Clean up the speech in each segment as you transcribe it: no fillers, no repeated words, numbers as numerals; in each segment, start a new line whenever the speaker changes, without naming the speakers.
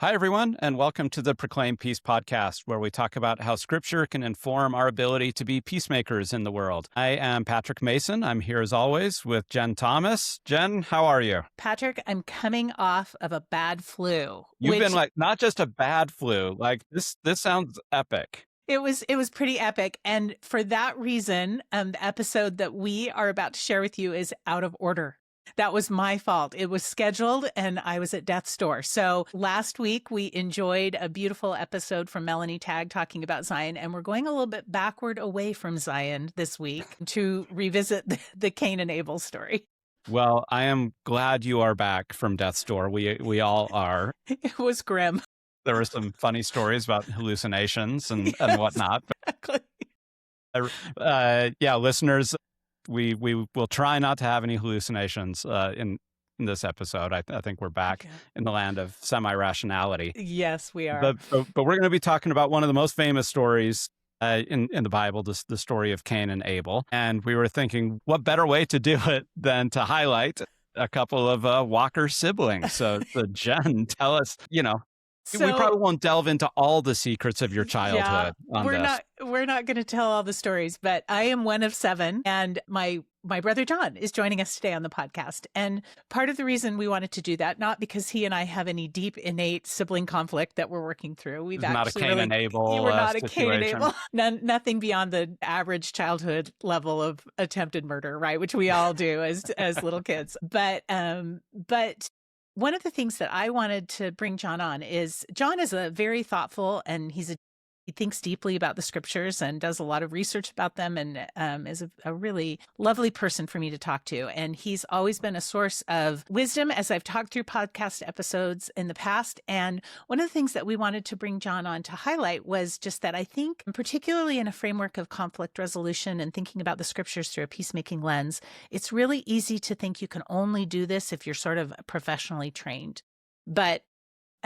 Hi, everyone, and welcome to the Proclaim Peace podcast, where we talk about how Scripture can inform our ability to be peacemakers in the world. I am Patrick Mason. I'm here as always with Jen Thomas. Jen, how are you?
Patrick, I'm coming off of a bad flu.
You've been not just a bad flu, this sounds epic.
It was pretty epic. And for that reason, the episode that we are about to share with you is out of order. That was my fault. It was scheduled and I was at death's door. So last week we enjoyed a beautiful episode from Melanie Tagg talking about Zion, and we're going a little bit backward away from Zion this week to revisit the Cain and Abel story.
Well, I am glad you are back from death's door. We all are.
It was grim.
There were some funny stories about hallucinations and whatnot.
Exactly.
Listeners, we will try not to have any hallucinations in this episode. I think we're back in the land of semi-rationality.
Yes, we are.
But we're going to be talking about one of the most famous stories in the Bible, the story of Cain and Abel. And we were thinking, what better way to do it than to highlight a couple of Walker siblings? So Jen, tell us, we probably won't delve into all the secrets of your childhood.
We're not going to tell all the stories, but I am one of 7, and my brother John is joining us today on the podcast. And part of the reason we wanted to do that, not because he and I have any deep, innate sibling conflict that we're working through. We're not a Cain and Abel. We're not a Cain and Abel. Nothing beyond the average childhood level of attempted murder, right? Which we all do as little kids. But one of the things that I wanted to bring John on is John is a very thoughtful, and he thinks deeply about the scriptures and does a lot of research about them, and is a really lovely person for me to talk to. And he's always been a source of wisdom as I've talked through podcast episodes in the past. And one of the things that we wanted to bring John on to highlight was just that I think, particularly in a framework of conflict resolution and thinking about the scriptures through a peacemaking lens, it's really easy to think you can only do this if you're sort of professionally trained. But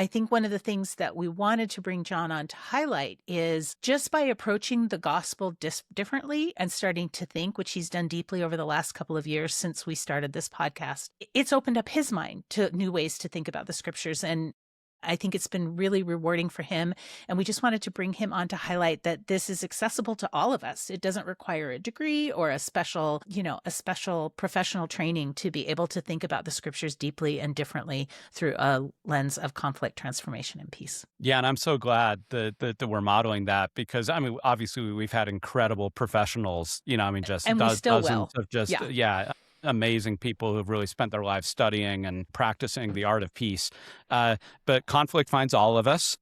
I think one of the things that we wanted to bring John on to highlight is just by approaching the gospel differently and starting to think, which he's done deeply over the last couple of years since we started this podcast, it's opened up his mind to new ways to think about the scriptures. And I think it's been really rewarding for him. And we just wanted to bring him on to highlight that this is accessible to all of us. It doesn't require a degree or a special professional training to be able to think about the scriptures deeply and differently through a lens of conflict, transformation, and peace.
Yeah, and I'm so glad that we're modeling that, because, obviously we've had incredible professionals, dozens of amazing people who've really spent their lives studying and practicing the art of peace. But conflict finds all of us,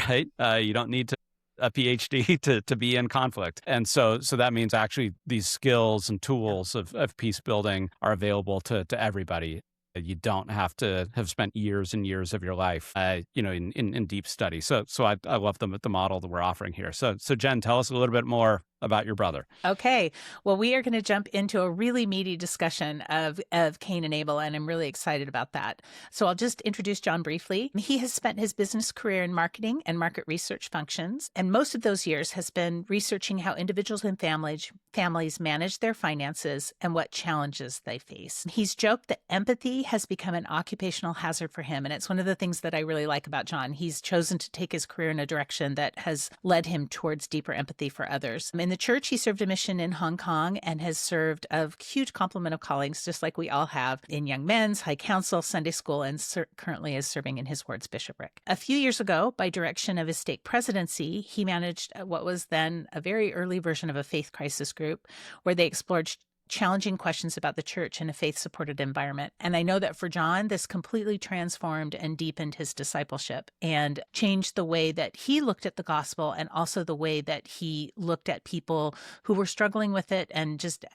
right? You don't need a PhD to be in conflict. And so that means actually these skills and tools of peace building are available to everybody. You don't have to have spent years and years of your life, in deep study. So I love the model that we're offering here. So Jen, tell us a little bit more about your brother.
Okay. Well, we are going to jump into a really meaty discussion of Cain and Abel, and I'm really excited about that. So I'll just introduce John briefly. He has spent his business career in marketing and market research functions, and most of those years has been researching how individuals and families manage their finances and what challenges they face. He's joked that empathy has become an occupational hazard for him, and it's one of the things that I really like about John. He's chosen to take his career in a direction that has led him towards deeper empathy for others. In the church, he served a mission in Hong Kong and has served a huge complement of callings, just like we all have, in Young Men's, High Council, Sunday School, and currently is serving in his ward's bishopric. A few years ago, by direction of his stake presidency, he managed what was then a very early version of a faith crisis group, where they explored challenging questions about the church in a faith-supported environment. And I know that for John, this completely transformed and deepened his discipleship and changed the way that he looked at the gospel, and also the way that he looked at people who were struggling with it, and just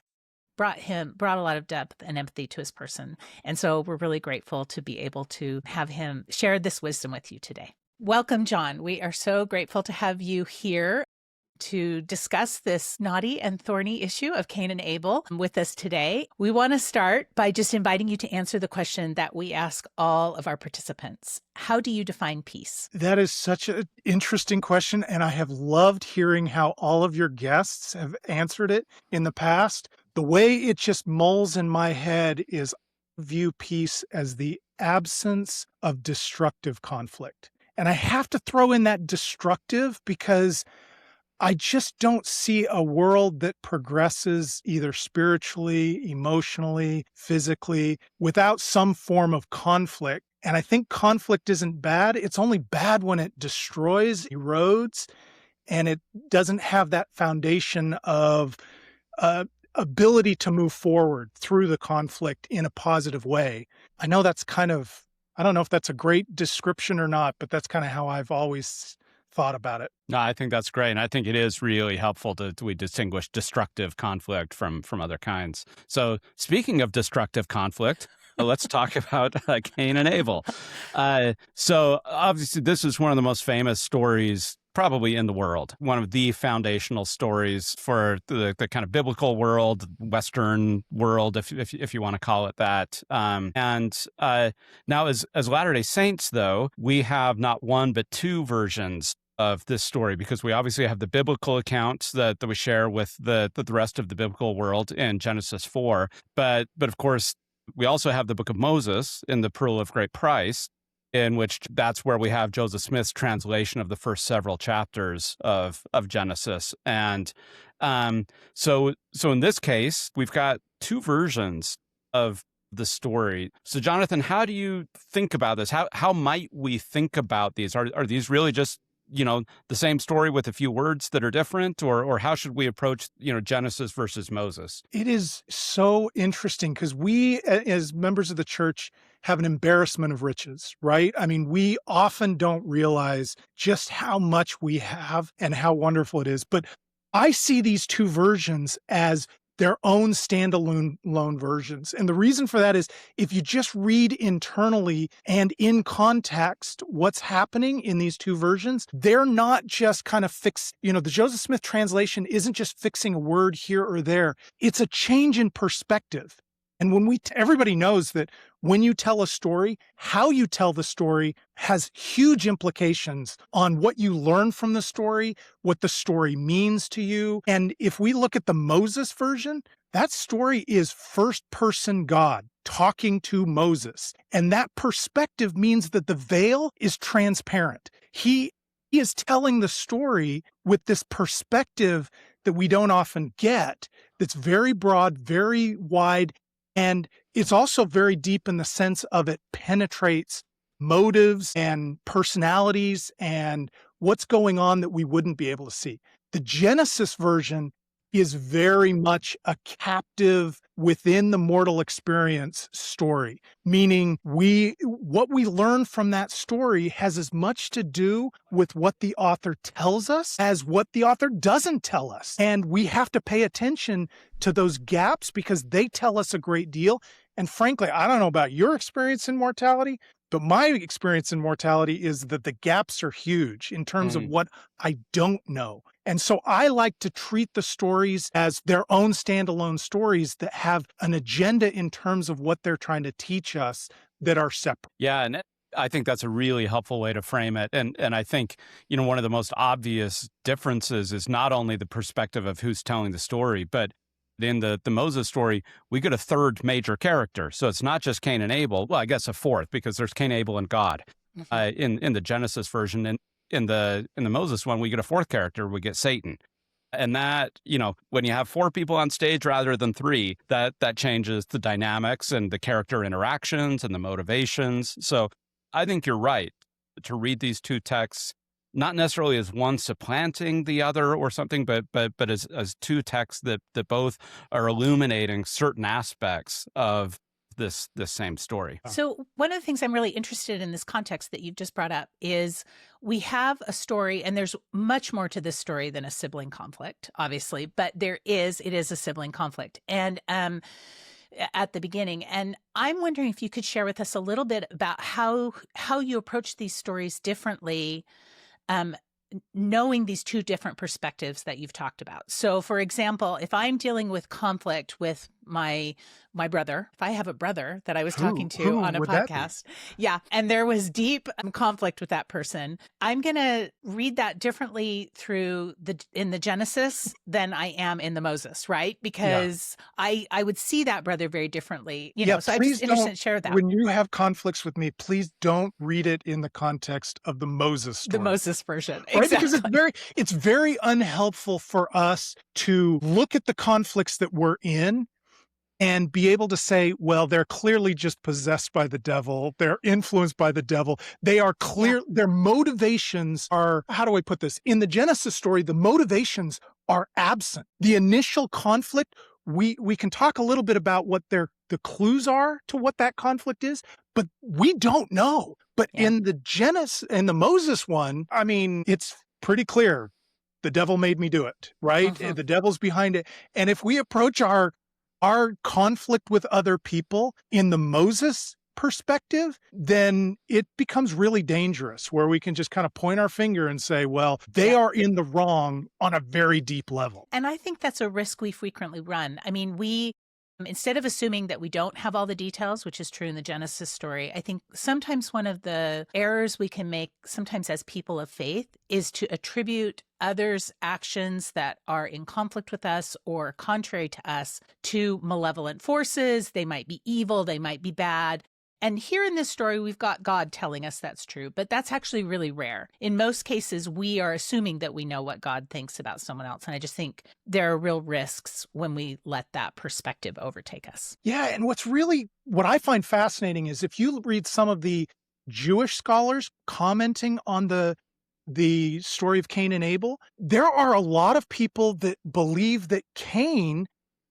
brought a lot of depth and empathy to his person. And so we're really grateful to be able to have him share this wisdom with you today. Welcome, John. We are so grateful to have you here to discuss this knotty and thorny issue of Cain and Abel with us today. We want to start by just inviting you to answer the question that we ask all of our participants. How do you define peace?
That is such an interesting question, and I have loved hearing how all of your guests have answered it in the past. The way it just mulls in my head is I view peace as the absence of destructive conflict. And I have to throw in that destructive because I just don't see a world that progresses either spiritually, emotionally, physically without some form of conflict. And I think conflict isn't bad. It's only bad when it destroys, erodes, and it doesn't have that foundation of ability to move forward through the conflict in a positive way. I know that's I don't know if that's a great description or not, but that's kind of how I've always thought about it.
No, I think that's great. And I think it is really helpful we distinguish destructive conflict from other kinds. So speaking of destructive conflict, let's talk about Cain and Abel. So obviously this is one of the most famous stories probably in the world, one of the foundational stories for the kind of biblical world, Western world, if you want to call it that. Now as Latter-day Saints, though, we have not one but two versions of this story, because we obviously have the biblical account that we share with the rest of the biblical world in Genesis 4. But of course, we also have the book of Moses in the Pearl of Great Price, in which that's where we have Joseph Smith's translation of the first several chapters of Genesis. And so in this case, we've got two versions of the story. So Jonathan, how do you think about this? How might we think about these? Are these really just the same story with a few words that are different, or how should we approach, Genesis versus Moses?
It is so interesting because we, as members of the church, have an embarrassment of riches, right? I mean, we often don't realize just how much we have and how wonderful it is. But I see these two versions as their own standalone versions. And the reason for that is if you just read internally and in context what's happening in these two versions, they're not just kind of fixed. The Joseph Smith translation isn't just fixing a word here or there. It's a change in perspective. And when everybody knows that when you tell a story, how you tell the story has huge implications on what you learn from the story, what the story means to you. And if we look at the Moses version, that story is first-person God talking to Moses. And that perspective means that the veil is transparent. He is telling the story with this perspective that we don't often get, that's very broad, very wide, and it's also very deep in the sense of it penetrates motives and personalities and what's going on that we wouldn't be able to see. The Genesis version is very much a captive within the mortal experience story, meaning what we learn from that story has as much to do with what the author tells us as what the author doesn't tell us. And we have to pay attention to those gaps because they tell us a great deal. And frankly, I don't know about your experience in mortality, but my experience in mortality is that the gaps are huge in terms of what I don't know. And so I like to treat the stories as their own standalone stories that have an agenda in terms of what they're trying to teach us that are separate.
Yeah, and I think that's a really helpful way to frame it. And I think, one of the most obvious differences is not only the perspective of who's telling the story, but in the Moses story, we get a third major character. So it's not just Cain and Abel. Well, I guess a fourth, because there's Cain, Abel, and God in the Genesis version. And in the Moses one, we get a fourth character. We get Satan. And that, when you have four people on stage rather than three, that changes the dynamics and the character interactions and the motivations. So I think you're right to read these two texts, not necessarily as one supplanting the other or something, but as two texts that both are illuminating certain aspects of this same story.
So one of the things I'm really interested in this context that you've just brought up is we have a story, and there's much more to this story than a sibling conflict, obviously, but it is a sibling conflict. And at the beginning. And I'm wondering if you could share with us a little bit about how you approach these stories differently, knowing these two different perspectives that you've talked about. So for example, if I'm dealing with conflict with my brother, if I have a brother that I was talking to
Who
on a
would that be?
podcast. Yeah. And there was deep conflict with that person. I'm going to read that differently in the Genesis than I am in the Moses, right? Because I would see that brother very differently, so I'm just interested to share that.
When you have conflicts with me, please don't read it in the context of the Moses story.
The Moses version.
Right?
Exactly.
Because it's very unhelpful for us to look at the conflicts that we're in and be able to say, well, they're clearly just possessed by the devil. They're influenced by the devil. They are clear. Their motivations are, how do I put this? In the Genesis story, the motivations are absent. The initial conflict, we can talk a little bit about what the clues are to what that conflict is, but we don't know. But in the Moses one, I mean, it's pretty clear. The devil made me do it, right? The devil's behind it. And if we approach our conflict with other people in the Moses perspective, then it becomes really dangerous, where we can just kind of point our finger and say, well, they are in the wrong on a very deep level.
And I think that's a risk we frequently run. I mean, instead of assuming that we don't have all the details, which is true in the Genesis story, I think sometimes one of the errors we can make, sometimes as people of faith, is to attribute others' actions that are in conflict with us or contrary to us to malevolent forces. They might be evil, they might be bad. And here in this story, we've got God telling us that's true, but that's actually really rare. In most cases, we are assuming that we know what God thinks about someone else. And I just think there are real risks when we let that perspective overtake us.
Yeah. And what I find fascinating is if you read some of the Jewish scholars commenting on the story of Cain and Abel, there are a lot of people that believe that Cain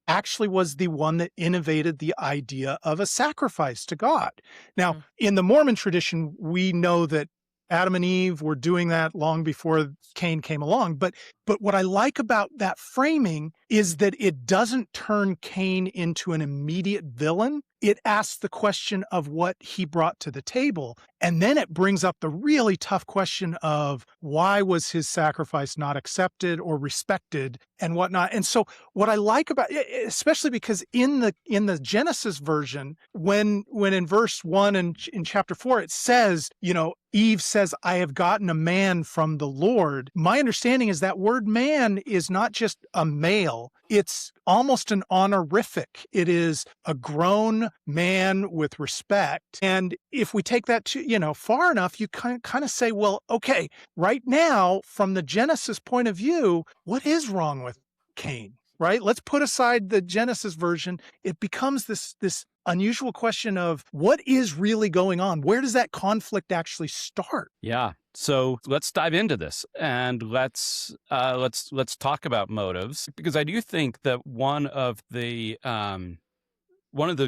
actually was the one that innovated the idea of a sacrifice to God. Now, in the Mormon tradition, we know that Adam and Eve were doing that long before Cain came along. But what I like about that framing is that it doesn't turn Cain into an immediate villain. It asks the question of what he brought to the table. And then it brings up the really tough question of why was his sacrifice not accepted or respected and whatnot. And so what I like about it, especially because in the Genesis version, when in verse 1 and in chapter 4, it says, Eve says, I have gotten a man from the Lord. My understanding is that word man is not just a male. It's almost an honorific. It is a grown man with respect. And if we take that to, far enough, you kind of say, well, okay, right now, from the Genesis point of view, what is wrong with Cain, right? Let's put aside the Genesis version. It becomes this unusual question of what is really going on? Where does that conflict actually start?
Yeah. So let's dive into this and let's talk about motives, because I do think that one of the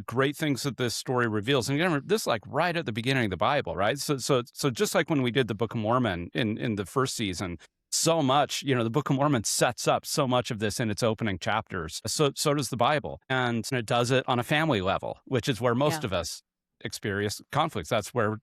great things that this story reveals, and remember, this is like right at the beginning of the Bible, right? So just like when we did the Book of Mormon in the first season, so much, the Book of Mormon sets up so much of this in its opening chapters. So does the Bible. And it does it on a family level, which is where most of us experience conflicts. That's where,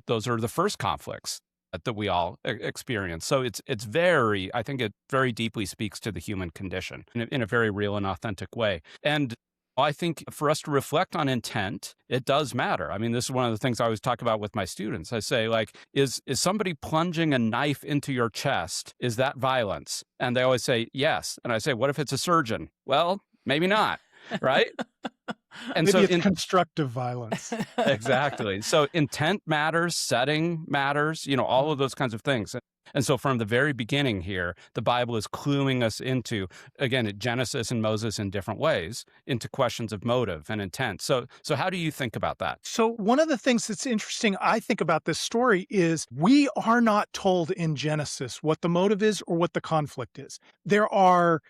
those are the first conflicts that we all experience. So it's very, I think it very deeply speaks to the human condition in a very real and authentic way. And I think for us to reflect on intent, it does matter. I mean, this is one of the things I always talk about with my students. I say, like, is somebody plunging a knife into your chest, is that violence? And they always say, yes. And I say, what if it's a surgeon? Well, maybe not, right?
And maybe it's constructive violence.
Exactly. So intent matters, setting matters, all of those kinds of things. And so from the very beginning here, the Bible is cluing us into, again, Genesis and Moses in different ways, into questions of motive and intent. So how do you think about that?
So one of the things that's interesting, I think, about this story is we are not told in Genesis what the motive is or what the conflict is. There are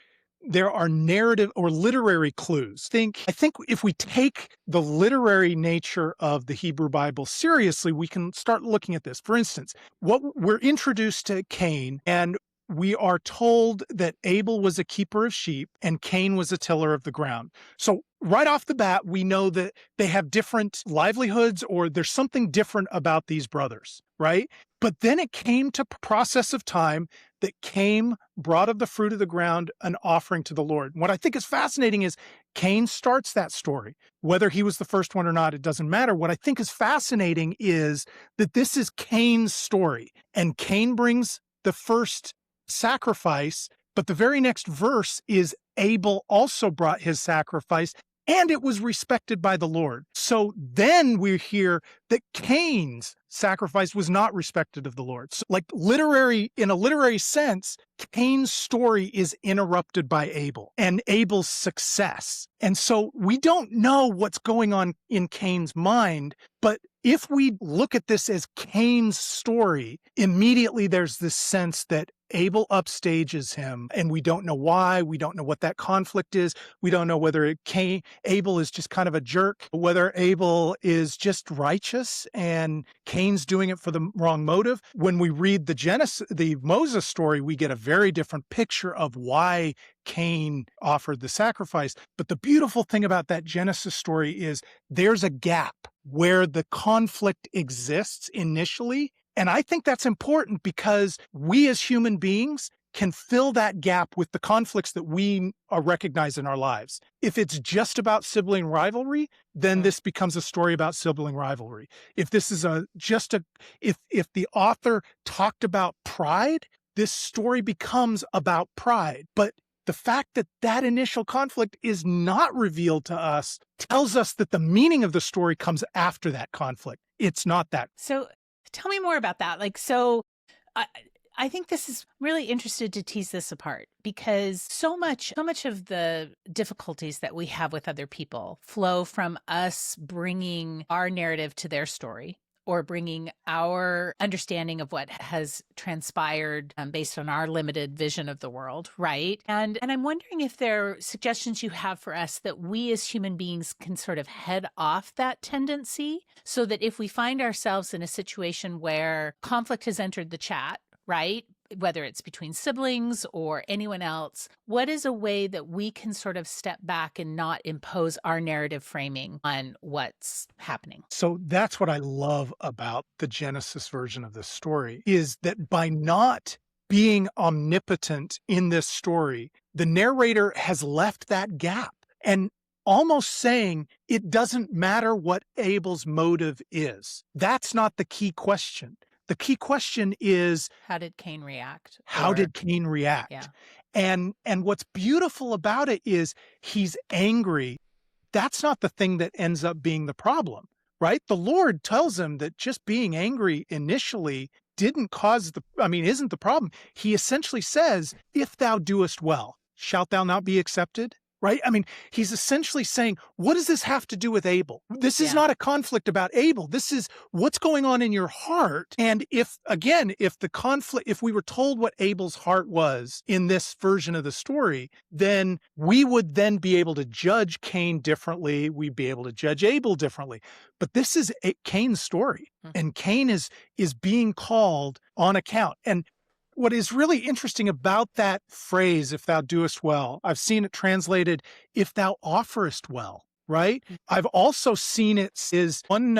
narrative or literary clues. I think if we take the literary nature of the Hebrew Bible seriously, we can start looking at this. For instance, we're introduced to Cain, and we are told that Abel was a keeper of sheep and Cain was a tiller of the ground. So right off the bat, we know that they have different livelihoods, or there's something different about these brothers, right? But then it came to process of time that Cain brought of the fruit of the ground an offering to the Lord. And what I think is fascinating is Cain starts that story. Whether he was the first one or not, it doesn't matter. What I think is fascinating is that this is Cain's story, and Cain brings the first sacrifice, but the very next verse is Abel also brought his sacrifice, and it was respected by the Lord. So then we hear that Cain's sacrifice was not respected of the Lord. So in a literary sense, Cain's story is interrupted by Abel and Abel's success. And so we don't know what's going on in Cain's mind, but if we look at this as Cain's story, immediately there's this sense that Abel upstages him, and we don't know why. We don't know what that conflict is. We don't know whether Abel is just kind of a jerk, whether Abel is just righteous and Cain's doing it for the wrong motive. When we read the Moses story, we get a very different picture of why Cain offered the sacrifice. But the beautiful thing about that Genesis story is there's a gap where the conflict exists initially. And I think that's important because we as human beings can fill that gap with the conflicts that we recognize in our lives. If it's just about sibling rivalry, then this becomes a story about sibling rivalry. If this is if the author talked about pride, this story becomes about pride. But the fact that that initial conflict is not revealed to us tells us that the meaning of the story comes after that conflict. It's not that.
So tell me more about that. I think this is really interested to tease this apart because so much of the difficulties that we have with other people flow from us bringing our narrative to their story or bringing our understanding of what has transpired based on our limited vision of the world, right? And I'm wondering if there are suggestions you have for us that we as human beings can sort of head off that tendency so that if we find ourselves in a situation where conflict has entered the chat, right? Whether it's between siblings or anyone else, what is a way that we can sort of step back and not impose our narrative framing on what's happening?
So that's what I love about the Genesis version of this story is that by not being omnipotent in this story, the narrator has left that gap and almost saying it doesn't matter what Abel's motive is. That's not the key question. The key question is,
how did Cain react?
How did Cain react?
Yeah.
And what's beautiful about it is he's angry. That's not the thing that ends up being the problem, right? The Lord tells him that just being angry initially isn't the problem. He essentially says, if thou doest well, shalt thou not be accepted? Right? I mean, he's essentially saying, what does this have to do with Abel? This is not a conflict about Abel. This is what's going on in your heart. And if we were told what Abel's heart was in this version of the story, then we would then be able to judge Cain differently. We'd be able to judge Abel differently. But this is Cain's story. And Cain is being called on account. And what is really interesting about that phrase, if thou doest well, I've seen it translated, if thou offerest well, right? I've also seen it is one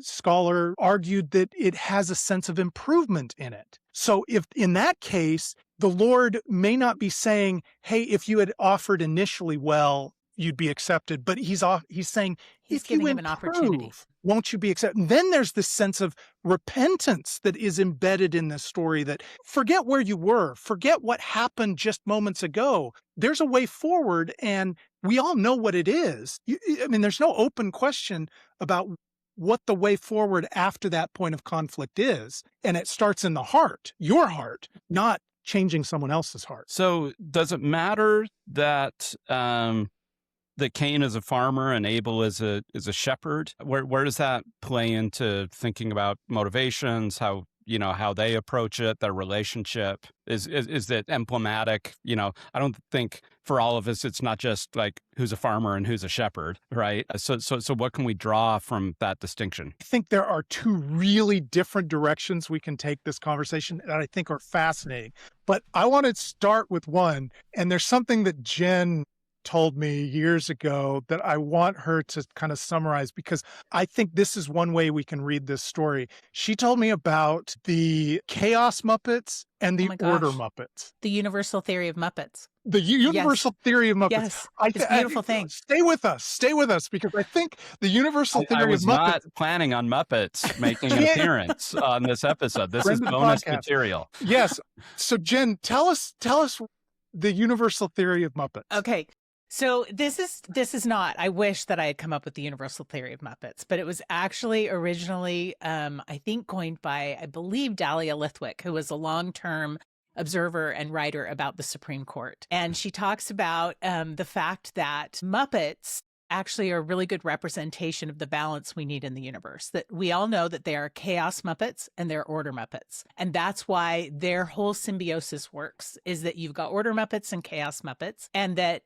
scholar argued that it has a sense of improvement in it. So if in that case, the Lord may not be saying, hey, if you had offered initially well, you'd be accepted. But he's saying,
he's
if
giving
you
him an opportunity.
Won't you be accepted? And then there's this sense of repentance that is embedded in this story that forget where you were, forget what happened just moments ago. There's a way forward and we all know what it is. There's no open question about what the way forward after that point of conflict is. And it starts in the heart, your heart, not changing someone else's heart.
So does it matter that Cain is a farmer and Abel is a shepherd? Where does that play into thinking about motivations, how they approach it, their relationship? Is that emblematic? I don't think for all of us, it's not just like who's a farmer and who's a shepherd, right? So what can we draw from that distinction?
I think there are two really different directions we can take this conversation that I think are fascinating. But I want to start with one, and there's something that Jen told me years ago that I want her to kind of summarize because I think this is one way we can read this story. She told me about the Chaos Muppets and the Order Muppets.
The universal theory of Muppets.
The universal theory of Muppets.
Yes, it's a beautiful thing.
Stay with us, because I think the universal theory
I
of
was
Muppets.
not planning on Muppets making an appearance on this episode. This is bonus material.
Yes. So Jen, tell us the universal theory of Muppets.
Okay. So this is not, I wish that I had come up with the universal theory of Muppets, but it was actually originally, I think, coined by, I believe, Dahlia Lithwick, who was a long-term observer and writer about the Supreme Court. And she talks about the fact that Muppets actually are a really good representation of the balance we need in the universe. That we all know that they are chaos Muppets and they're order Muppets. And that's why their whole symbiosis works, is that you've got order Muppets and chaos Muppets, and that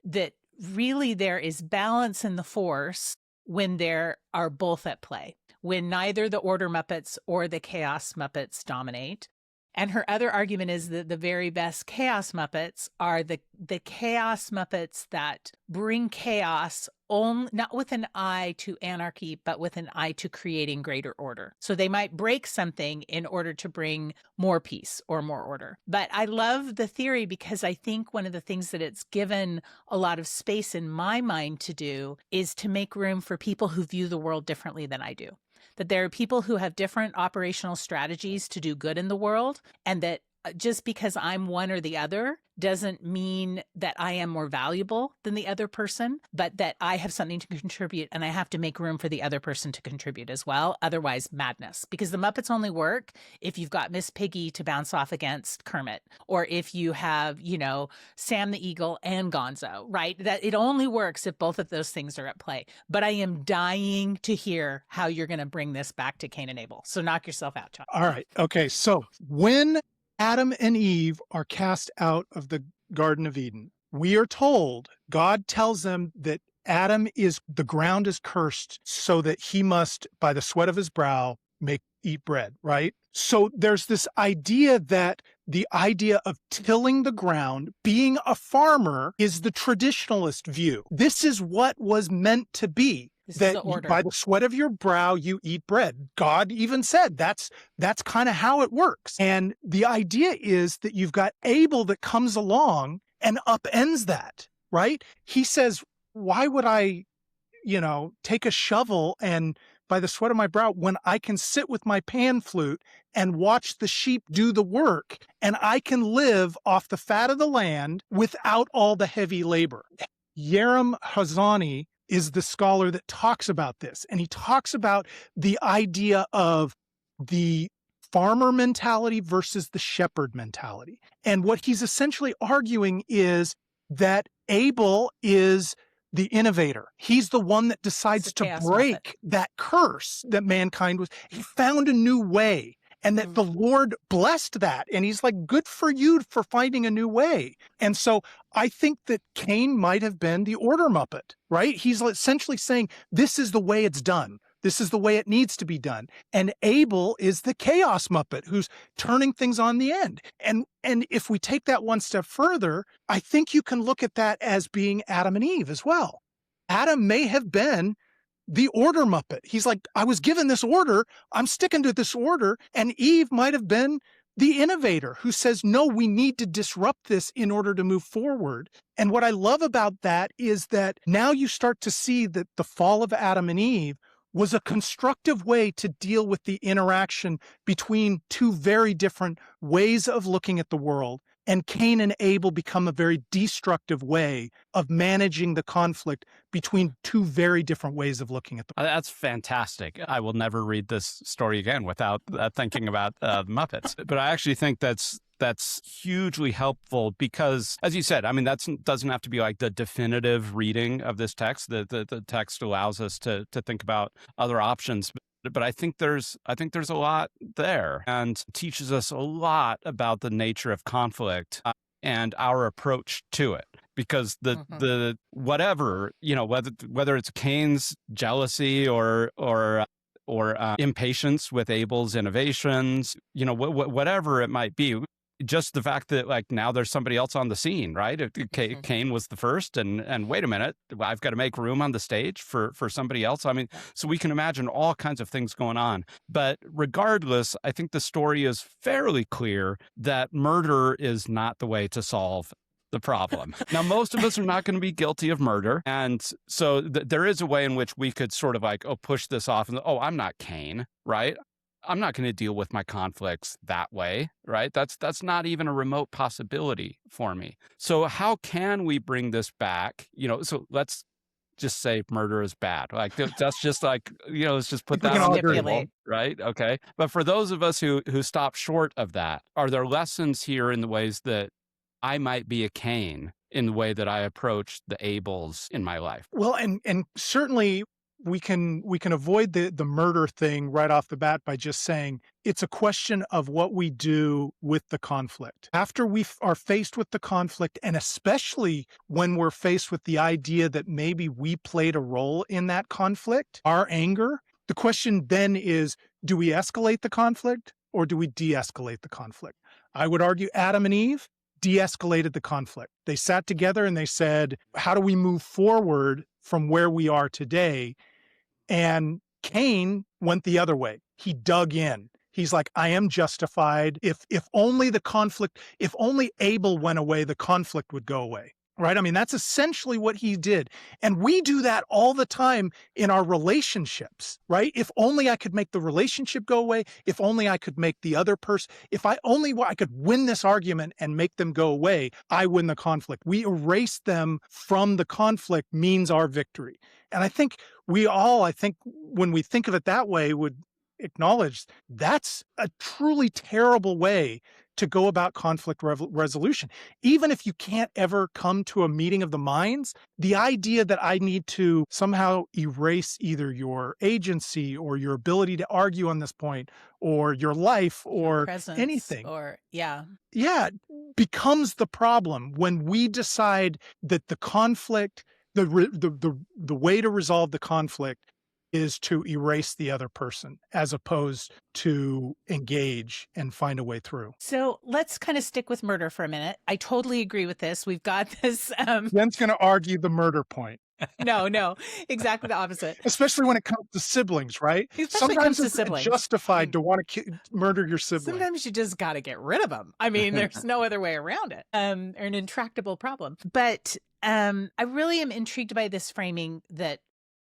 really there is balance in the force when there are both at play, when neither the order Muppets or the chaos Muppets dominate. And her other argument is that the very best chaos Muppets are the chaos Muppets that bring chaos not with an eye to anarchy, but with an eye to creating greater order. So they might break something in order to bring more peace or more order. But I love the theory because I think one of the things that it's given a lot of space in my mind to do is to make room for people who view the world differently than I do. That there are people who have different operational strategies to do good in the world, and that just because I'm one or the other doesn't mean that I am more valuable than the other person, but that I have something to contribute and I have to make room for the other person to contribute as well. Otherwise, madness. Because the Muppets only work if you've got Miss Piggy to bounce off against Kermit, or if you have, Sam the Eagle and Gonzo, right? That it only works if both of those things are at play. But I am dying to hear how you're going to bring this back to Cain and Abel. So knock yourself out, John.
All right. Okay. So when Adam and Eve are cast out of the Garden of Eden, we are told, God tells them that the ground is cursed so that he must, by the sweat of his brow, eat bread, right? So there's this idea that the idea of tilling the ground, being a farmer, is the traditionalist view. This is what was meant to be. That by the sweat of your brow, you eat bread. God even said that's kind of how it works. And the idea is that you've got Abel that comes along and upends that, right? He says, why would I, take a shovel and by the sweat of my brow when I can sit with my pan flute and watch the sheep do the work, and I can live off the fat of the land without all the heavy labor. Yeram Hazani is the scholar that talks about this. And he talks about the idea of the farmer mentality versus the shepherd mentality. And what he's essentially arguing is that Abel is the innovator. He's the one that decides to break that curse that mankind was. He found a new way. And that the Lord blessed that. And he's like, good for you for finding a new way. And so I think that Cain might have been the order Muppet, right? He's essentially saying, this is the way it's done. This is the way it needs to be done. And Abel is the chaos Muppet who's turning things on the end. And if we take that one step further, I think you can look at that as being Adam and Eve as well. Adam may have been the order Muppet. He's like, I was given this order, I'm sticking to this order. And Eve might have been the innovator who says, no, we need to disrupt this in order to move forward. And what I love about that is that now you start to see that the fall of Adam and Eve was a constructive way to deal with the interaction between two very different ways of looking at the world. And Cain and Abel become a very destructive way of managing the conflict between two very different ways of looking at the world.
That's fantastic. I will never read this story again without thinking about Muppets. But I actually think that's hugely helpful because, as you said, I mean, that doesn't have to be like the definitive reading of this text. The text allows us to think about other options. But I think there's a lot there, and teaches us a lot about the nature of conflict and our approach to it. Because the whatever, whether it's Cain's jealousy or impatience with Abel's innovations, whatever it might be. Just the fact that now there's somebody else on the scene, right? Cain was the first, and wait a minute, I've got to make room on the stage for somebody else. I mean, so we can imagine all kinds of things going on. But regardless, I think the story is fairly clear that murder is not the way to solve the problem. Now, most of us are not going to be guilty of murder. And so there is a way in which we could sort of like, push this off and, I'm not Cain, right? I'm not going to deal with my conflicts that way, right? That's not even a remote possibility for me. So how can we bring this back? So let's just say murder is bad. Like that's just like, let's just put that on the table, right? Okay. But for those of us who stop short of that, are there lessons here in the ways that I might be a Cain in the way that I approach the Abels in my life?
Well, and certainly we can avoid the murder thing right off the bat by just saying it's a question of what we do with the conflict. After we are faced with the conflict, and especially when we're faced with the idea that maybe we played a role in that conflict, our anger, the question then is, do we escalate the conflict or do we de-escalate the conflict? I would argue Adam and Eve de-escalated the conflict. They sat together and they said, how do we move forward from where we are today? And Cain went the other way. He dug in. He's like, I am justified. If only the conflict, if only Abel went away, the conflict would go away. Right? I mean, that's essentially what he did. And we do that all the time in our relationships, right? If only I could make the relationship go away. If only I could make the other person, if I could win this argument and make them go away, I win the conflict. We erase them from the conflict means our victory. And I think when we think of it that way, would acknowledge that's a truly terrible way to go about conflict resolution. Even if you can't ever come to a meeting of the minds, the idea that I need to somehow erase either your agency or your ability to argue on this point or your life or
presence,
anything.
Yeah,
becomes the problem when we decide that the conflict, the way to resolve the conflict is to erase the other person as opposed to engage and find a way through.
So let's kind of stick with murder for a minute. I totally agree with this. We've got this.
Jen's going to argue the murder point.
No, exactly the opposite.
Especially when it comes to siblings, right? Sometimes it's justified to want to murder your sibling.
Sometimes you just got to get rid of them. I mean, there's no other way around it. Or an intractable problem. But I really am intrigued by this framing that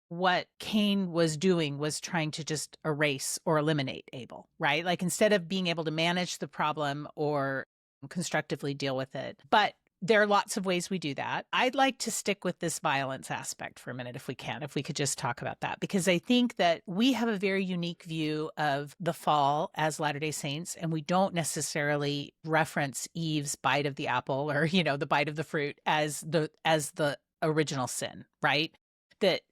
what Cain was doing was trying to just erase or eliminate Abel, right? Like instead of being able to manage the problem or constructively deal with it. But there are lots of ways we do that. I'd like to stick with this violence aspect for a minute, if we can, if we could just talk about that, because I think that we have a very unique view of the fall as Latter-day Saints, and we don't necessarily reference Eve's bite of the apple or, the bite of the fruit as the original sin, right?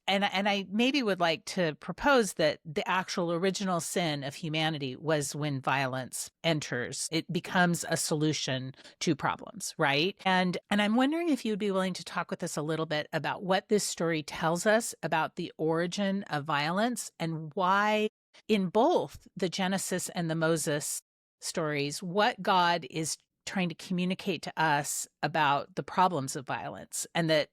And I maybe would like to propose that the actual original sin of humanity was when violence enters. It becomes a solution to problems, right? And I'm wondering if you'd be willing to talk with us a little bit about what this story tells us about the origin of violence and why in both the Genesis and the Moses stories, what God is trying to communicate to us about the problems of violence. And that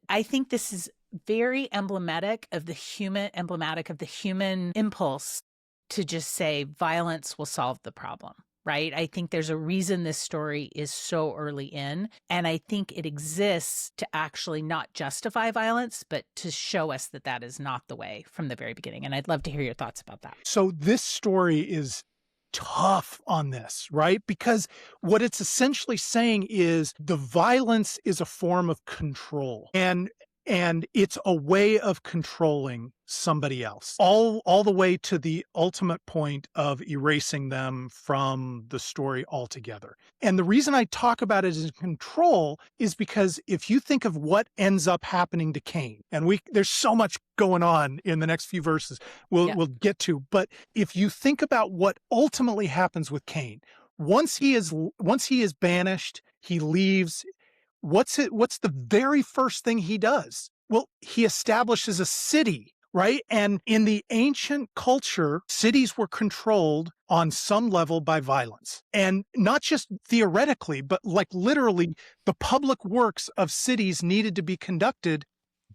I think this is very emblematic of the human impulse to just say violence will solve the problem, right? I think there's a reason this story is so early in, and I think it exists to actually not justify violence, but to show us that that is not the way from the very beginning. And I'd love to hear your thoughts about that.
So this story is tough on this, right? Because what it's essentially saying is the violence is a form of control. And it's a way of controlling somebody else, all the way to the ultimate point of erasing them from the story altogether. And the reason I talk about it as control is because if you think of what ends up happening to Cain, and there's so much going on in the next few verses we'll get to, but if you think about what ultimately happens with Cain, once he is banished, he leaves. What's the very first thing he does? Well, he establishes a city, right? And in the ancient culture, cities were controlled on some level by violence. And not just theoretically, but like literally the public works of cities needed to be conducted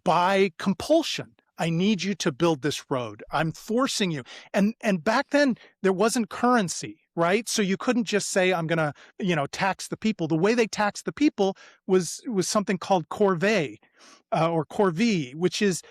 by compulsion. I need you to build this road. I'm forcing you. And back then there wasn't currency, right? So you couldn't just say, I'm going to, tax the people. The way they taxed the people was something called corvée. Or corvée, which is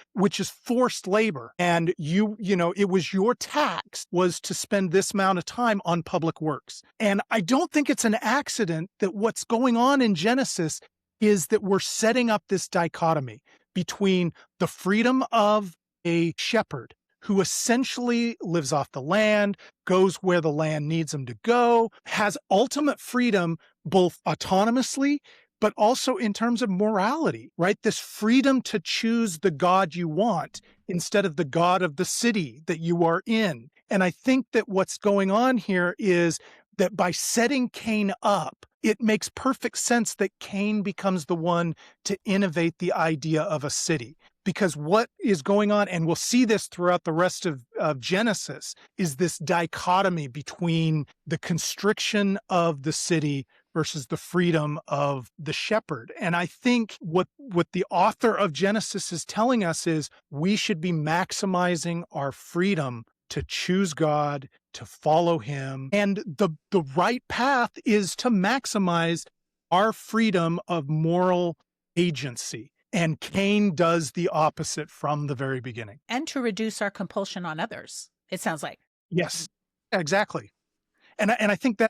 forced labor. And it was your tax was to spend this amount of time on public works. And I don't think it's an accident that what's going on in Genesis is that we're setting up this dichotomy between the freedom of a shepherd who essentially lives off the land, goes where the land needs him to go, has ultimate freedom both autonomously, but also in terms of morality, right? This freedom to choose the God you want instead of the God of the city that you are in. And I think that what's going on here is that by setting Cain up, it makes perfect sense that Cain becomes the one to innovate the idea of a city. Because what is going on, and we'll see this throughout the rest of Genesis, is this dichotomy between the constriction of the city versus the freedom of the shepherd. And I think what the author of Genesis is telling us is we should be maximizing our freedom to choose God, to follow him. And the right path is to maximize our freedom of moral agency. And Cain does the opposite from the very beginning.
And to reduce our compulsion on others, it sounds like.
Yes, exactly. And I think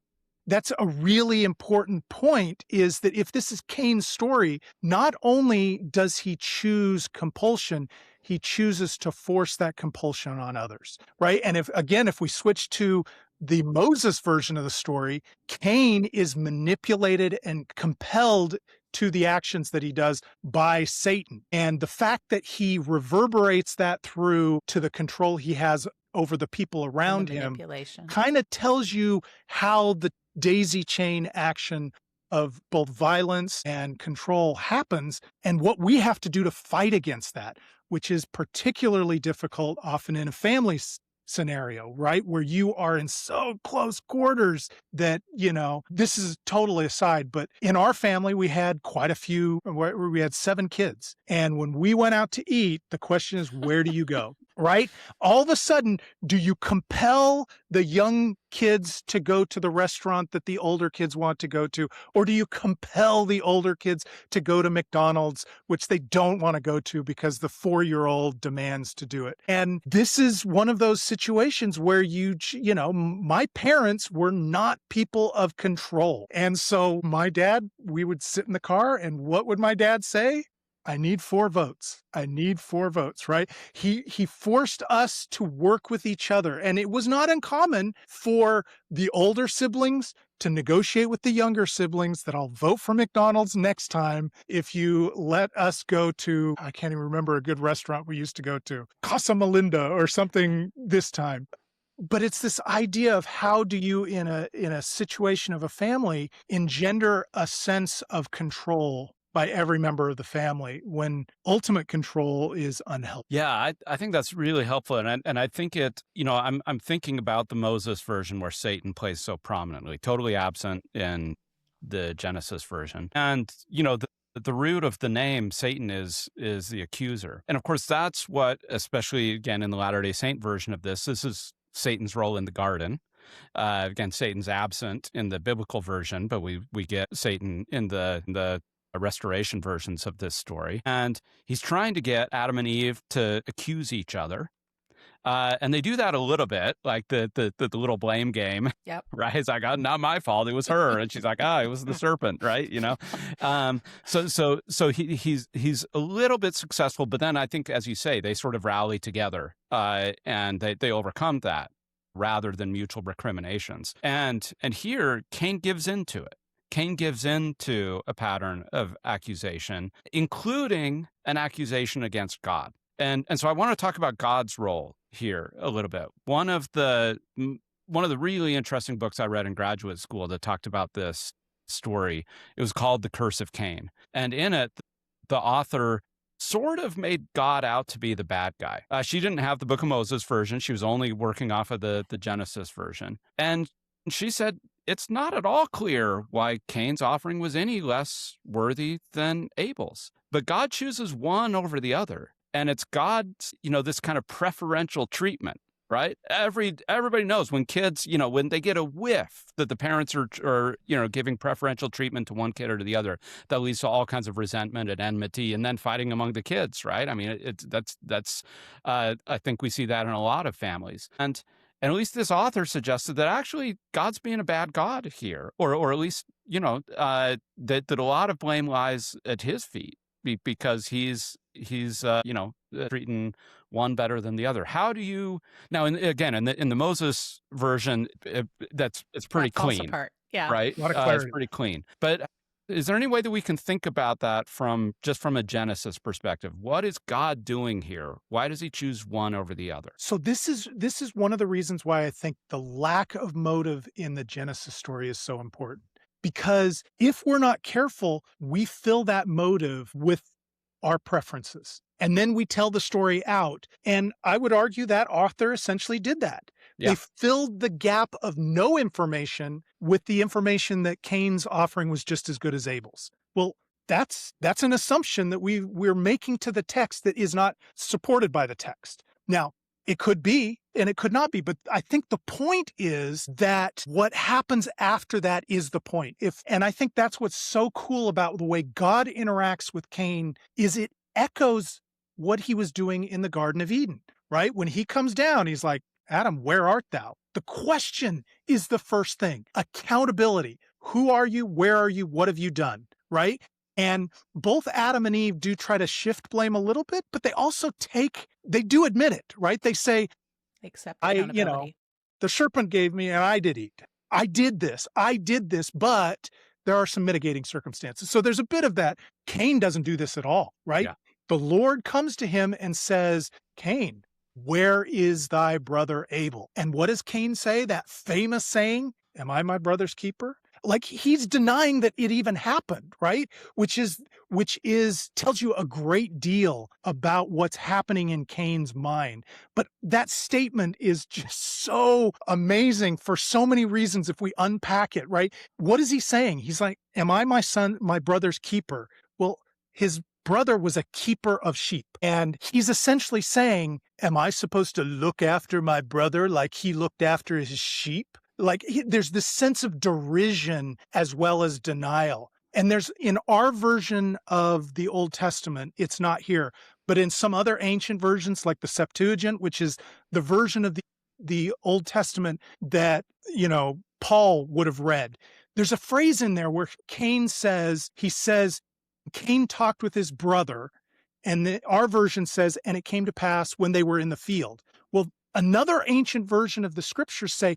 that's a really important point, is that if this is Cain's story, not only does he choose compulsion, he chooses to force that compulsion on others, right? And if we switch to the Moses version of the story, Cain is manipulated and compelled to the actions that he does by Satan. And the fact that he reverberates that through to the control he has over the people around him kind of tells you how the daisy chain action of both violence and control happens and what we have to do to fight against that, which is particularly difficult often in a family scenario, right? Where you are in so close quarters that, this is totally aside, but in our family, we had we had 7 kids. And when we went out to eat, the question is, where do you go? Right? All of a sudden, do you compel the young kids to go to the restaurant that the older kids want to go to? Or do you compel the older kids to go to McDonald's, which they don't want to go to because the 4-year-old demands to do it? And this is one of those situations where my parents were not people of control. And so my dad, we would sit in the car, and what would my dad say? I need 4 votes. I need 4 votes, right? He forced us to work with each other. And it was not uncommon for the older siblings to negotiate with the younger siblings that I'll vote for McDonald's next time if you let us go to, I can't even remember a good restaurant we used to go to, Casa Melinda or something this time. But it's this idea of how do you, in a situation of a family, engender a sense of control by every member of the family when ultimate control is unhealthy.
Yeah, I think that's really helpful. And I think I'm thinking about the Moses version where Satan plays so prominently, totally absent in the Genesis version. And, the root of the name Satan is the accuser. And of course, that's what, especially again in the Latter-day Saint version of this is Satan's role in the garden. Again, Satan's absent in the biblical version, but we get Satan in the restoration versions of this story. And he's trying to get Adam and Eve to accuse each other. And they do that a little bit, like the little blame game.
Yep.
Right? It's like, oh, not my fault. It was her. And she's like, it was the serpent, right? So he's a little bit successful, but then I think, as you say, they sort of rally together and they overcome that rather than mutual recriminations. And here, Cain gives into it. Cain gives in to a pattern of accusation, including an accusation against God. And so I want to talk about God's role here a little bit. One of the really interesting books I read in graduate school that talked about this story, it was called The Curse of Cain. And in it, the author sort of made God out to be the bad guy. She didn't have the Book of Moses version. She was only working off of the Genesis version. And she said, it's not at all clear why Cain's offering was any less worthy than Abel's. But God chooses one over the other. And it's God's, this kind of preferential treatment, right? Everybody knows when kids, when they get a whiff that the parents are giving preferential treatment to one kid or to the other, that leads to all kinds of resentment and enmity, and then fighting among the kids, right? I mean, that's I think we see that in a lot of families, and at least this author suggested that actually God's being a bad God here, or at least that a lot of blame lies at his feet because he's treating one better than the other. How do you now? Again, in the Moses version, it's pretty
that falls
clean,
apart. Yeah,
A
right?
lot of clarity.
It's pretty clean. But is there any way that we can think about that from a Genesis perspective? What is God doing here? Why does he choose one over the other?
So this is one of the reasons why I think the lack of motive in the Genesis story is so important. Because if we're not careful, we fill that motive with our preferences. And then we tell the story out. And I would argue that author essentially did that.
Yeah.
They filled the gap of no information with the information that Cain's offering was just as good as Abel's. Well, that's an assumption that we're making to the text that is not supported by the text. Now, it could be, and it could not be, but I think the point is that what happens after that is the point. And I think that's what's so cool about the way God interacts with Cain is it echoes what he was doing in the Garden of Eden, right? When he comes down, he's like, Adam, where art thou? The question is the first thing. Accountability. Who are you? Where are you? What have you done? Right? And both Adam and Eve do try to shift blame a little bit, but they also they do admit it, right? They say,
accept accountability.
The serpent gave me and I did eat. I did this, but there are some mitigating circumstances. So there's a bit of that. Cain doesn't do this at all, right?
Yeah.
The Lord comes to him and says, Cain, where is thy brother Abel? And what does Cain say? That famous saying, am I my brother's keeper? Like he's denying that it even happened, right? Which tells you a great deal about what's happening in Cain's mind. But that statement is just so amazing for so many reasons if we unpack it, right? What is he saying? He's like, am I my brother's keeper? Well, his brother was a keeper of sheep. And he's essentially saying, am I supposed to look after my brother like he looked after his sheep? There's this sense of derision as well as denial. And there's in our version of the Old Testament, it's not here, but in some other ancient versions like the Septuagint, which is the version of the Old Testament that, Paul would have read, there's a phrase in there where Cain says, Cain talked with his brother, and our version says, and it came to pass when they were in the field. Well, another ancient version of the scriptures say,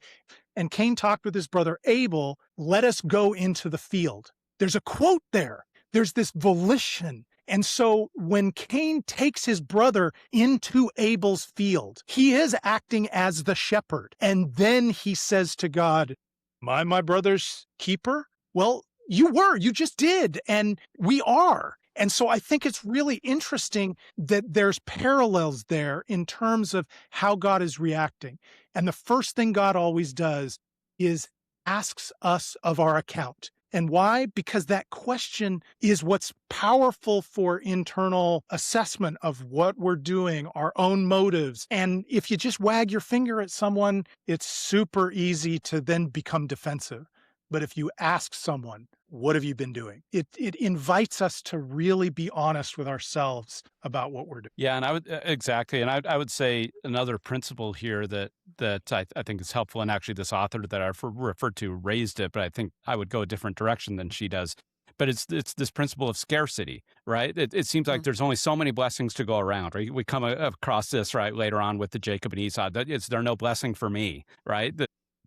and Cain talked with his brother Abel, let us go into the field. There's a quote there. There's this volition. And so when Cain takes his brother into Abel's field, he is acting as the shepherd. And then he says to God, am I my brother's keeper? Well, you just did. And we are. And so I think it's really interesting that there's parallels there in terms of how God is reacting. And the first thing God always does is asks us of our account. And why? Because that question is what's powerful for internal assessment of what we're doing, our own motives. And if you just wag your finger at someone, it's super easy to then become defensive. But if you ask someone, what have you been doing? It invites us to really be honest with ourselves about what we're doing.
Yeah, and I would exactly, and I would say another principle here that I think is helpful, and actually this author that I referred to raised it, but I think I would go a different direction than she does. But it's this principle of scarcity, right? It seems like there's only so many blessings to go around, right? We come across this right later on with the Jacob and Esau. Is there no blessing for me, right?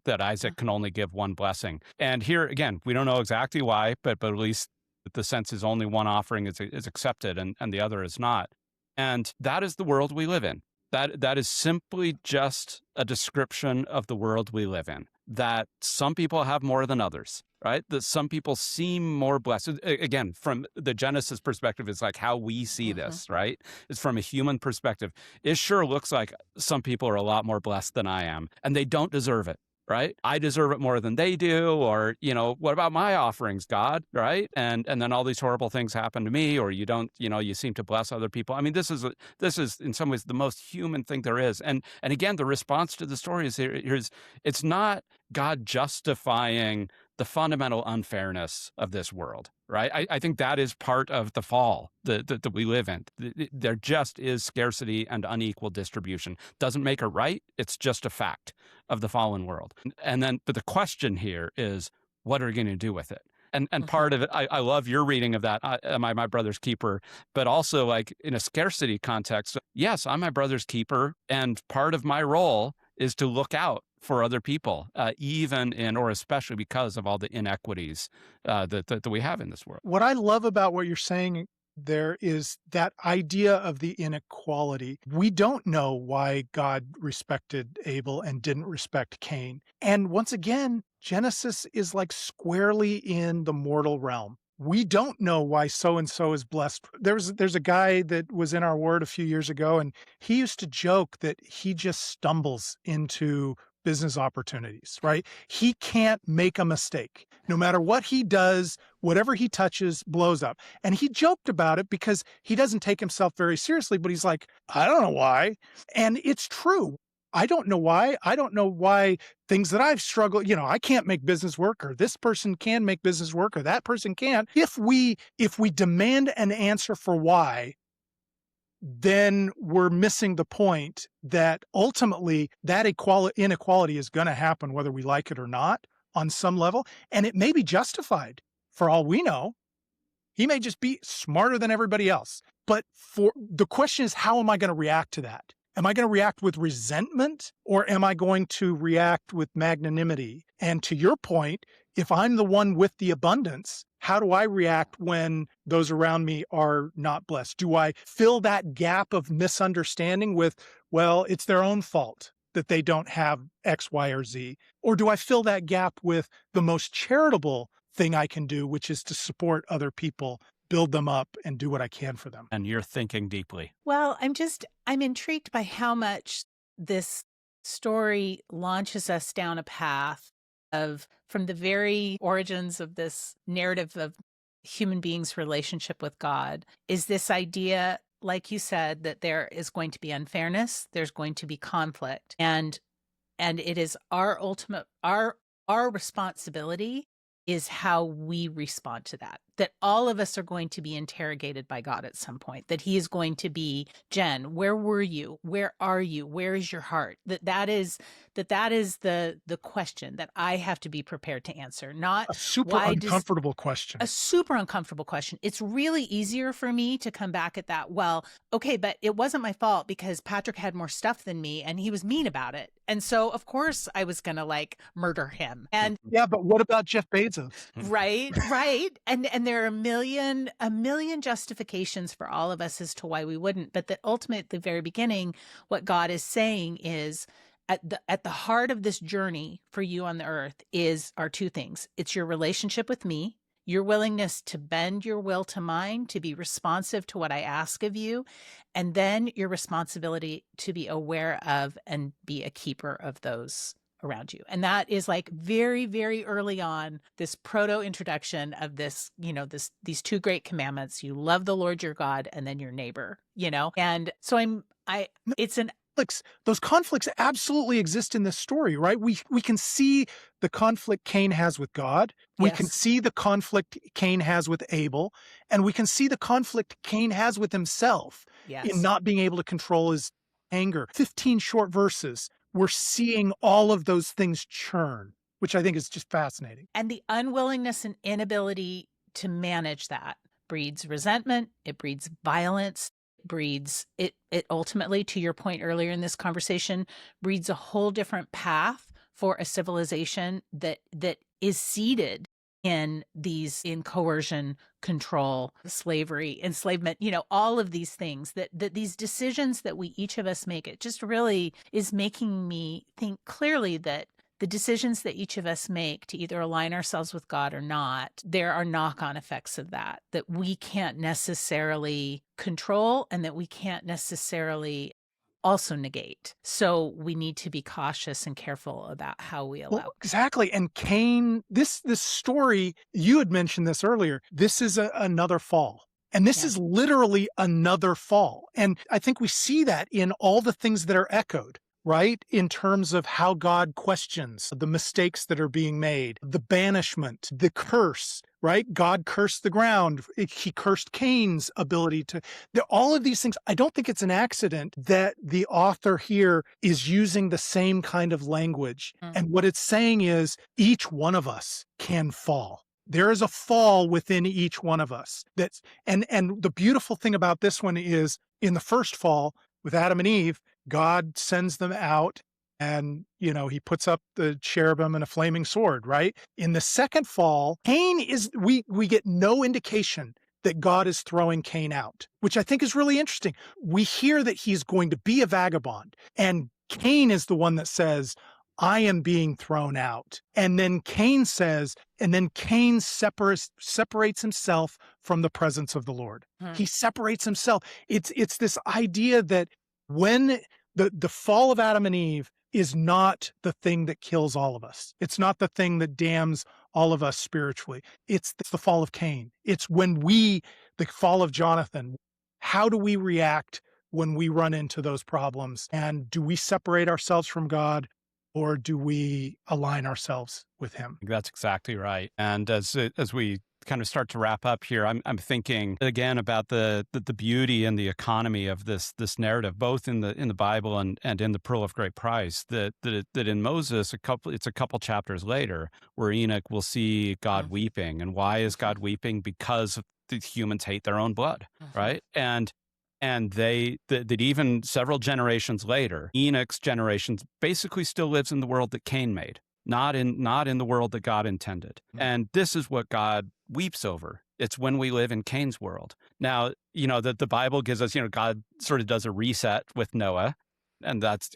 That Isaac can only give one blessing. And here, again, we don't know exactly why, but at least the sense is only one offering is accepted and the other is not. And that is the world we live in. That is simply just a description of the world we live in, that some people have more than others, right? That some people seem more blessed. Again, from the Genesis perspective, it's like how we see this, right? It's from a human perspective. It sure looks like some people are a lot more blessed than I am, and they don't deserve it. right? I deserve it more than they do, or, what about my offerings, God, right? And then all these horrible things happen to me, or you don't, you seem to bless other people. I mean, this is in some ways the most human thing there is. And again, the response to the story is it's not God justifying the fundamental unfairness of this world, right? I think that is part of the fall that we live in. There just is scarcity and unequal distribution. Doesn't make it right. It's just a fact of the fallen world. But the question here is, what are we going to do with it? And part of it, I love your reading of that. Am I my brother's keeper? But also, like, in a scarcity context, yes, I'm my brother's keeper, and part of my role is to look out for other people, even in, or especially because of all the inequities that we have in this world.
What I love about what you're saying there is that idea of the inequality. We don't know why God respected Abel and didn't respect Cain. And once again, Genesis is like squarely in the mortal realm. We don't know why so-and-so is blessed. There's a guy that was in our ward a few years ago, and he used to joke that he just stumbles into business opportunities, right? He can't make a mistake. No matter what he does, whatever he touches blows up. And he joked about it because he doesn't take himself very seriously, but he's like, I don't know why. And it's true. I don't know why. I don't know why things that I've struggled, I can't make business work, or this person can make business work, or that person can't. If we demand an answer for why, then we're missing the point that ultimately that inequality is going to happen whether we like it or not on some level. And it may be justified for all we know. He may just be smarter than everybody else. But the question is, how am I going to react to that? Am I going to react with resentment, or am I going to react with magnanimity? And to your point, if I'm the one with the abundance, how do I react when those around me are not blessed? Do I fill that gap of misunderstanding with, well, it's their own fault that they don't have X, Y, or Z? Or do I fill that gap with the most charitable thing I can do, which is to support other people, build them up, and do what I can for them?
And you're thinking deeply.
Well, I'm intrigued by how much this story launches us down a path from the very origins of this narrative of human beings' relationship with God, is this idea, like you said, that there is going to be unfairness, there's going to be conflict, and it is our ultimate, our responsibility is how we respond to that. That all of us are going to be interrogated by God at some point. That He is going to be, Jen, where were you? Where are you? Where is your heart? That is the question that I have to be prepared to answer. Not
a super uncomfortable question.
A super uncomfortable question. It's really easier for me to come back at that. Well, okay, but it wasn't my fault because Patrick had more stuff than me and he was mean about it. And so, of course, I was going to murder him. And
yeah, but what about Jeff Bezos?
Right. And there are a million justifications for all of us as to why we wouldn't. But at the very beginning, what God is saying is at the heart of this journey for you on the earth are two things. It's your relationship with me, your willingness to bend your will to mine, to be responsive to what I ask of you, and then your responsibility to be aware of and be a keeper of those around you. And that is very, very early on, this proto introduction of this, these two great commandments. You love the Lord your God and then your neighbor, And so
those conflicts absolutely exist in this story, right? We can see the conflict Cain has with God. We can see the conflict Cain has with Abel, and we can see the conflict Cain has with himself in not being able to control his anger. 15 short verses. We're seeing all of those things churn, which I think is just fascinating.
And the unwillingness and inability to manage that breeds resentment. It breeds violence. Breeds it ultimately, to your point earlier in this conversation, breeds a whole different path for a civilization that is seated in coercion, control, slavery, enslavement, all of these things that these decisions that we each of us make. It just really is making me think clearly that the decisions that each of us make to either align ourselves with God or not, there are knock-on effects of that we can't necessarily control and that we can't necessarily also negate. So we need to be cautious and careful about how we allow.
Well, exactly. And Cain, this story, you had mentioned this earlier, this is another fall. And this is literally another fall. And I think we see that in all the things that are echoed, right? In terms of how God questions the mistakes that are being made, the banishment, the curse, right? God cursed the ground. He cursed Cain's ability to, all of these things. I don't think it's an accident that the author here is using the same kind of language. And what it's saying is each one of us can fall. There is a fall within each one of us. And the beautiful thing about this one is in the first fall with Adam and Eve, God sends them out and, he puts up the cherubim and a flaming sword, right? In the second fall, Cain we get no indication that God is throwing Cain out, which I think is really interesting. We hear that he's going to be a vagabond, and Cain is the one that says, I am being thrown out. And then Cain separates himself from the presence of the Lord. He separates himself. It's this idea that when the fall of Adam and Eve is not the thing that kills all of us. It's not the thing that damns all of us spiritually. It's the fall of Cain. It's the fall of Jonathan. How do we react when we run into those problems? And do we separate ourselves from God, or do we align ourselves with him?
That's exactly right. And as we kind of start to wrap up here, I'm thinking again about the beauty and the economy of this narrative, both in the Bible and in the Pearl of Great Price. That in Moses, it's a couple chapters later where Enoch will see God weeping. And why is God weeping? Because the humans hate their own blood, right? And that even several generations later, Enoch's generations basically still lives in the world that Cain made, not in the world that God intended. And this is what God weeps over. It's when we live in Cain's world. Now, that the Bible gives us, God sort of does a reset with Noah, and that's,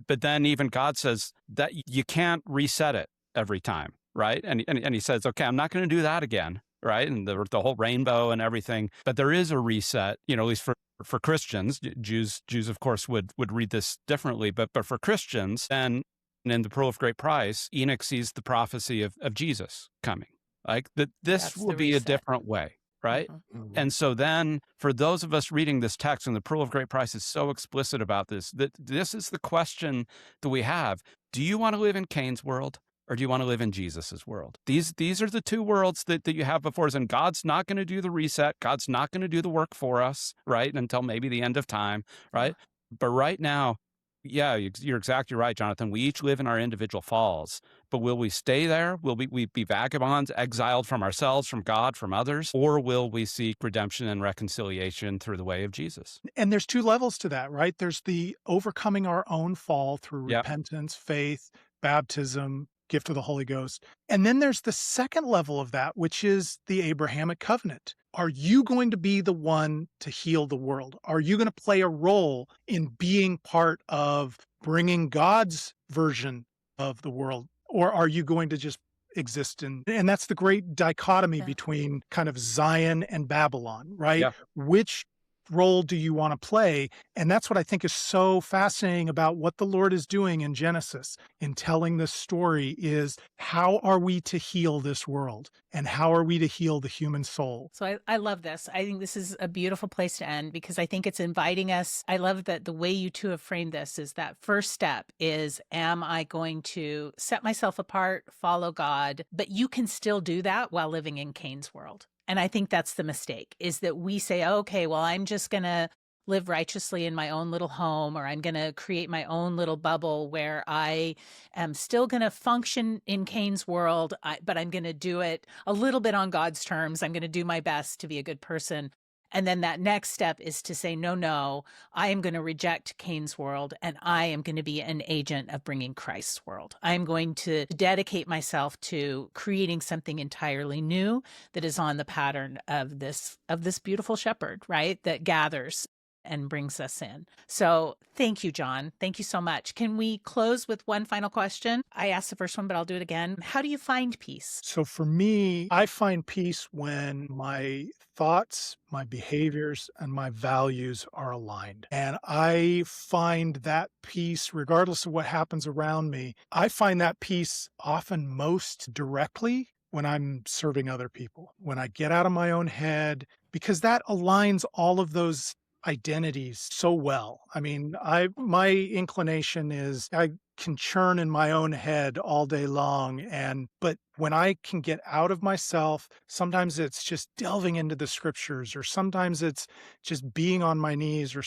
but then even God says that you can't reset it every time, right? And he says, okay, I'm not going to do that again. Right. And the whole rainbow and everything. But there is a reset, at least for Christians. Jews, of course, would read this differently. But for Christians, then in the Pearl of Great Price, Enoch sees the prophecy of Jesus coming. Like that this will be a different way. Right. And so then for those of us reading this text, and the Pearl of Great Price is so explicit about this, that this is the question that we have. Do you want to live in Cain's world? Or do you want to live in Jesus's world? These are the two worlds that you have before us, and God's not going to do the reset. God's not going to do the work for us, right? Until maybe the end of time, right? But right now, yeah, you're exactly right, Jonathan. We each live in our individual falls, but will we stay there? Will we be vagabonds, exiled from ourselves, from God, from others? Or will we seek redemption and reconciliation through the way of Jesus?
And there's two levels to that, right? There's the overcoming our own fall through repentance, faith, baptism, gift of the Holy Ghost. And then there's the second level of that, which is the Abrahamic covenant. Are you going to be the one to heal the world? Are you going to play a role in being part of bringing God's version of the world? Or are you going to just exist and that's the great dichotomy between kind of Zion and Babylon, right? Yeah. Which role do you want to play? And that's what I think is so fascinating about what the Lord is doing in Genesis in telling this story is how are we to heal this world and how are we to heal the human soul?
So I love this. I think this is a beautiful place to end because I think it's inviting us. I love that the way you two have framed this is that first step is, am I going to set myself apart, follow God? But you can still do that while living in Cain's world. And I think that's the mistake, is that we say, okay, well, I'm just going to live righteously in my own little home, or I'm going to create my own little bubble where I am still going to function in Cain's world, but I'm going to do it a little bit on God's terms. I'm going to do my best to be a good person. And then that next step is to say, no, I am going to reject Cain's world and I am going to be an agent of bringing Christ's world. I'm going to dedicate myself to creating something entirely new that is on the pattern of this beautiful shepherd, right? That gathers and brings us in. So thank you, John. Thank you so much. Can we close with one final question? I asked the first one, but I'll do it again. How do you find peace?
So for me, I find peace when my thoughts, my behaviors, and my values are aligned. And I find that peace, regardless of what happens around me, I find that peace often most directly when I'm serving other people, when I get out of my own head, because that aligns all of those identities so well. I mean, my inclination is I can churn in my own head all day long, but when I can get out of myself, sometimes it's just delving into the scriptures, or sometimes it's just being on my knees,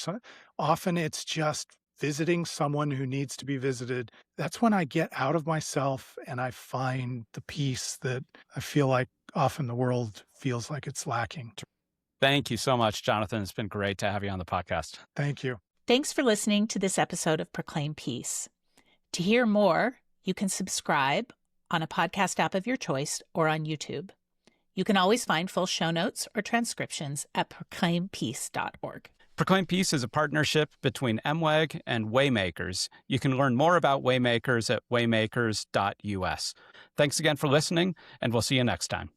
often it's just visiting someone who needs to be visited. That's when I get out of myself and I find the peace that I feel like often the world feels like it's lacking.
Thank you so much, Jonathan. It's been great to have you on the podcast.
Thank you.
Thanks for listening to this episode of Proclaim Peace. To hear more, you can subscribe on a podcast app of your choice or on YouTube. You can always find full show notes or transcriptions at proclaimpeace.org.
Proclaim Peace is a partnership between MWEG and Waymakers. You can learn more about Waymakers at waymakers.us. Thanks again for listening, and we'll see you next time.